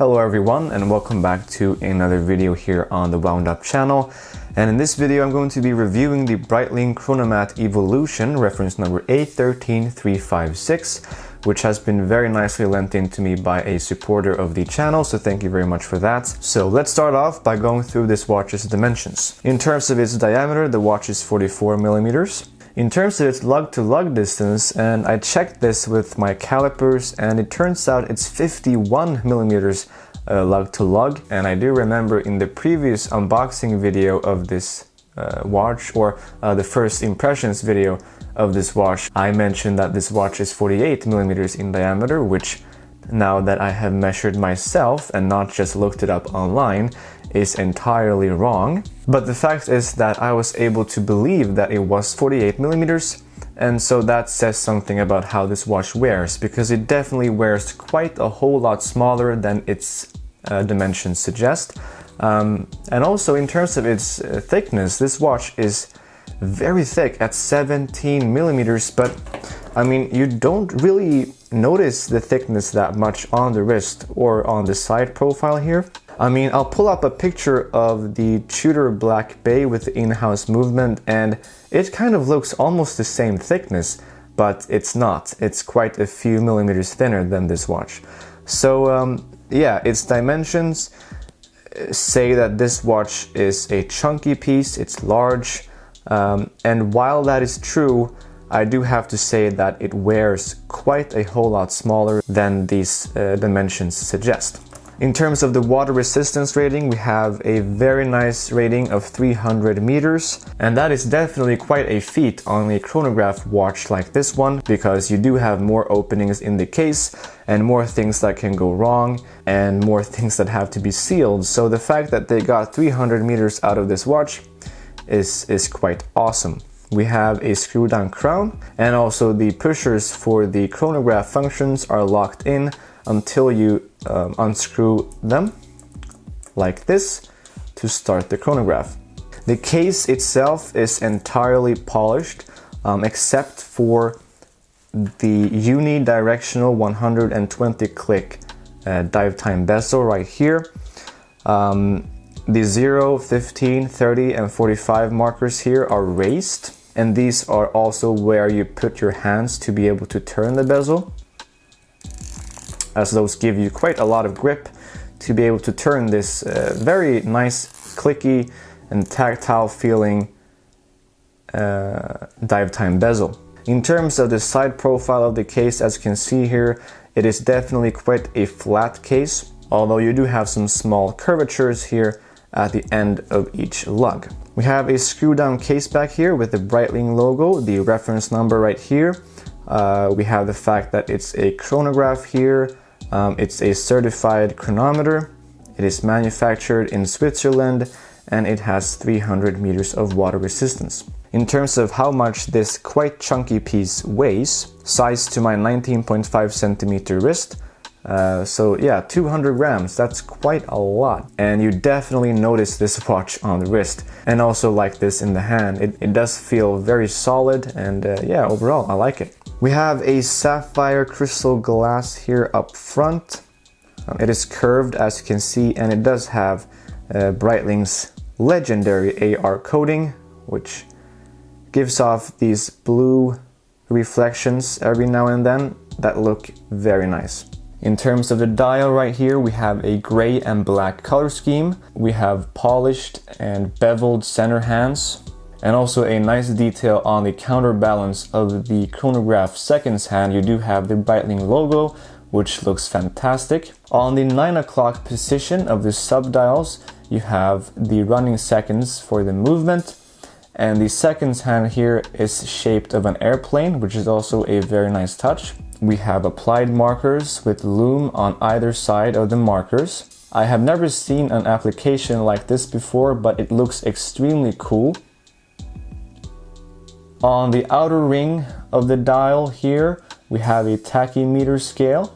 Hello everyone, and welcome back to another video here on the Wound Up channel. And in this video I'm going to be reviewing the Breitling Chronomat Evolution, reference number A13356, which has been very nicely lent in to me by a supporter of the channel, so thank you very much for that. So let's start off by going through this watch's dimensions. In terms of its diameter, the watch is 44 millimeters. In terms of its lug-to-lug distance, and I checked this with my calipers, and it turns out it's 51 millimeters lug-to-lug. And I do remember in the previous unboxing video of this watch, or the first impressions video of this watch, I mentioned that this watch is 48 millimeters in diameter, which now that I have measured myself and not just looked it up online, is entirely wrong. But the fact is that I was able to believe that it was 48 millimeters, and so that says something about how this watch wears, because it definitely wears quite a whole lot smaller than its dimensions suggest. And also in terms of its thickness, this watch is very thick at 17 millimeters, but I mean, you don't really notice the thickness that much on the wrist or on the side profile here. I mean, I'll pull up a picture of the Tudor Black Bay with the in-house movement, and it kind of looks almost the same thickness, but it's not. It's quite a few millimeters thinner than this watch. So yeah, its dimensions say that this watch is a chunky piece, it's large, and while that is true, I do have to say that it wears quite a whole lot smaller than these dimensions suggest. In terms of the water resistance rating, we have a very nice rating of 300 meters, and that is definitely quite a feat on a chronograph watch like this one, because you do have more openings in the case and more things that can go wrong and more things that have to be sealed. So the fact that they got 300 meters out of this watch is quite awesome. We have a screw down crown, and also the pushers for the chronograph functions are locked in until you unscrew them like this to start the chronograph. The case itself is entirely polished except for the unidirectional 120 click dive time bezel right here. The 0, 15, 30 and 45 markers here are raised, and these are also where you put your hands to be able to turn the bezel, as those give you quite a lot of grip to be able to turn this very nice, clicky and tactile feeling dive time bezel. In terms of the side profile of the case, as you can see here, it is definitely quite a flat case, although you do have some small curvatures here at the end of each lug. We have a screw down case back here with the Breitling logo, the reference number right here. We have the fact that it's a chronograph here. It's a certified chronometer. It is manufactured in Switzerland, and it has 300 meters of water resistance. In terms of how much this quite chunky piece weighs, size to my 19.5 centimeter wrist, so yeah, 200 grams, that's quite a lot. And you definitely notice this watch on the wrist, and also like this in the hand. It does feel very solid, and yeah, overall I like it. We have a sapphire crystal glass here up front. It is curved, as you can see, and it does have Breitling's legendary AR coating, which gives off these blue reflections every now and then that look very nice. In terms of the dial right here, we have a gray and black color scheme. We have polished and beveled center hands, and also a nice detail on the counterbalance of the chronograph seconds hand. You do have the Breitling logo, which looks fantastic. On the 9 o'clock position of the subdials, you have the running seconds for the movement, and the seconds hand here is shaped of an airplane, which is also a very nice touch. We have applied markers with lume on either side of the markers. I have never seen an application like this before, but it looks extremely cool. On the outer ring of the dial here, we have a tachymeter scale.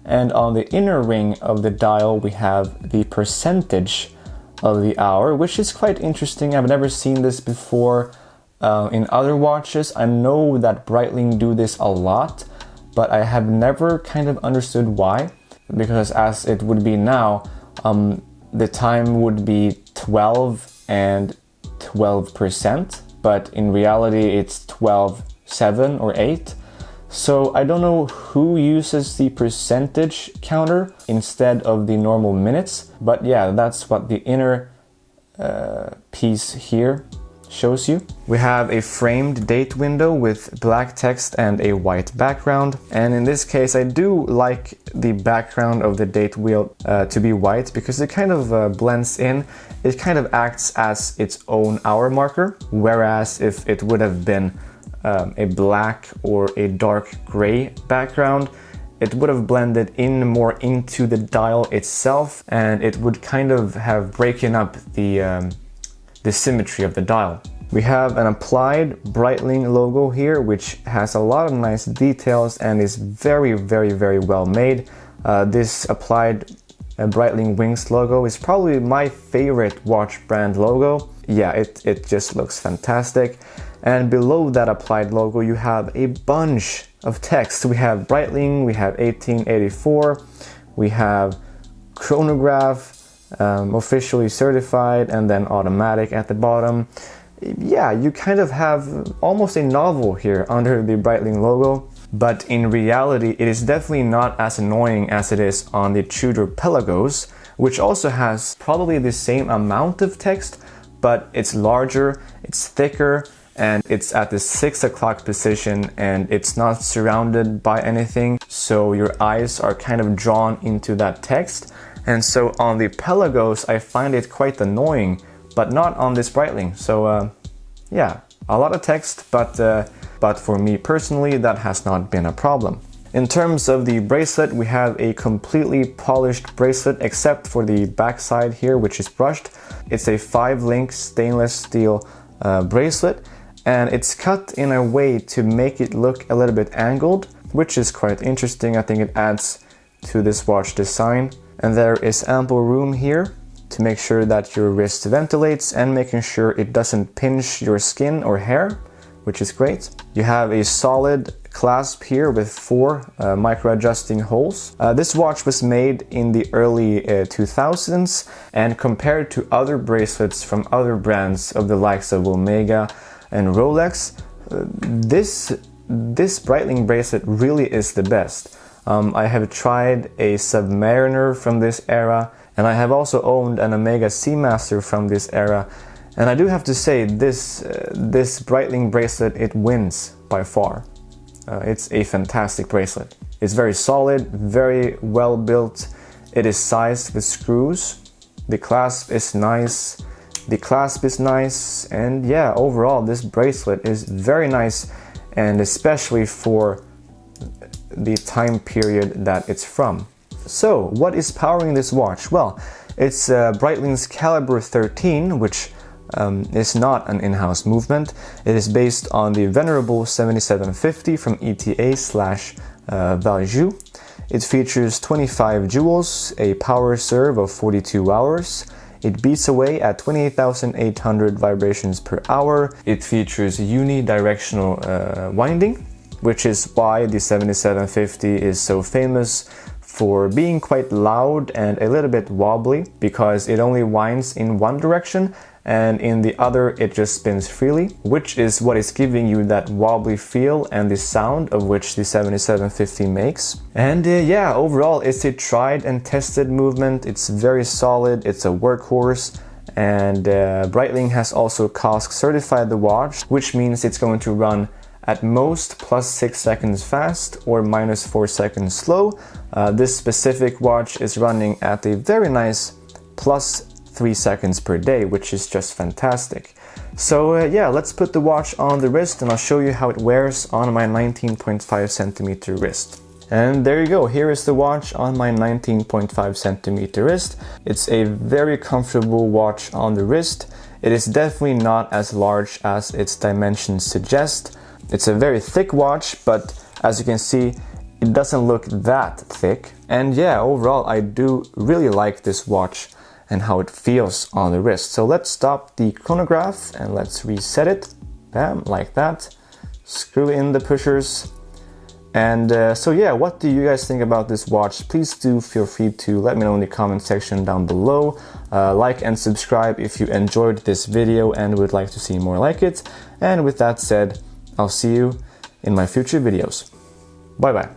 And on the inner ring of the dial, we have the percentage of the hour, which is quite interesting. I've never seen this before in other watches. I know that Breitling do this a lot, but I have never kind of understood why. because as it would be now, the time would be 12 and 12%, but in reality it's 12.7 or 8. So I don't know who uses the percentage counter instead of the normal minutes, but yeah, that's what the inner piece here shows you. We have a framed date window with black text and a white background, and in this case I do like the background of the date wheel to be white because it kind of blends in. It kind of acts as its own hour marker, whereas if it would have been a black or a dark gray background, it would have blended in more into the dial itself, and it would kind of have broken up the symmetry of the dial. We have an applied Breitling logo here, which has a lot of nice details and is very well made. This applied Breitling Wings logo is probably my favorite watch brand logo. Yeah, it just looks fantastic. And below that applied logo you have a bunch of text. We have Breitling, we have 1884, we have chronograph, officially certified, and then automatic at the bottom. Yeah, you kind of have almost a novel here under the Breitling logo, but in reality it is definitely not as annoying as it is on the Tudor Pelagos, which also has probably the same amount of text, but it's larger, it's thicker, and it's at the 6 o'clock position, and it's not surrounded by anything, so your eyes are kind of drawn into that text. And so on the Pelagos I find it quite annoying, but not on this Breitling. So yeah, a lot of text, but for me personally that has not been a problem. In terms of the bracelet, we have a completely polished bracelet except for the backside here, which is brushed. It's a 5-link stainless steel bracelet, and it's cut in a way to make it look a little bit angled, which is quite interesting. I think it adds to this watch design. And there is ample room here to make sure that your wrist ventilates and making sure it doesn't pinch your skin or hair, which is great. You have a solid clasp here with 4 micro-adjusting holes. This watch was made in the early 2000s, and compared to other bracelets from other brands of the likes of Omega and Rolex, this Breitling bracelet really is the best. I have tried a Submariner from this era, and I have also owned an Omega Seamaster from this era, and I do have to say this Breitling bracelet, it wins by far. It's a fantastic bracelet. It's very solid, very well built. It is sized with screws. The clasp is nice. And yeah, overall this bracelet is very nice, and especially for the time period that it's from. So what is powering this watch? Well, it's Breitling's Caliber 13, which is not an in-house movement. It is based on the venerable 7750 from ETA/Valjoux. It features 25 jewels, a power serve of 42 hours. It beats away at 28,800 vibrations per hour. It features unidirectional winding, which is why the 7750 is so famous for being quite loud and a little bit wobbly, because it only winds in one direction, and in the other it just spins freely, which is what is giving you that wobbly feel and the sound of which the 7750 makes. And yeah, overall it's a tried and tested movement. It's very solid, it's a workhorse, and Breitling has also COSC certified the watch, which means it's going to run at most +6 seconds fast or -4 seconds slow. This specific watch is running at a very nice +3 seconds per day, which is just fantastic. So yeah, let's put the watch on the wrist and I'll show you how it wears on my 19.5 centimeter wrist. And there you go, here is the watch on my 19.5 centimeter wrist. It's a very comfortable watch on the wrist. It is definitely not as large as its dimensions suggest. It's a very thick watch, but as you can see, it doesn't look that thick. And yeah, overall I do really like this watch and how it feels on the wrist. So let's stop the chronograph and let's reset it. Bam, like that. Screw in the pushers. And so yeah, what do you guys think about this watch? Please do feel free to let me know in the comment section down below. Like and subscribe if you enjoyed this video and would like to see more like it. And with that said, I'll see you in my future videos. Bye bye.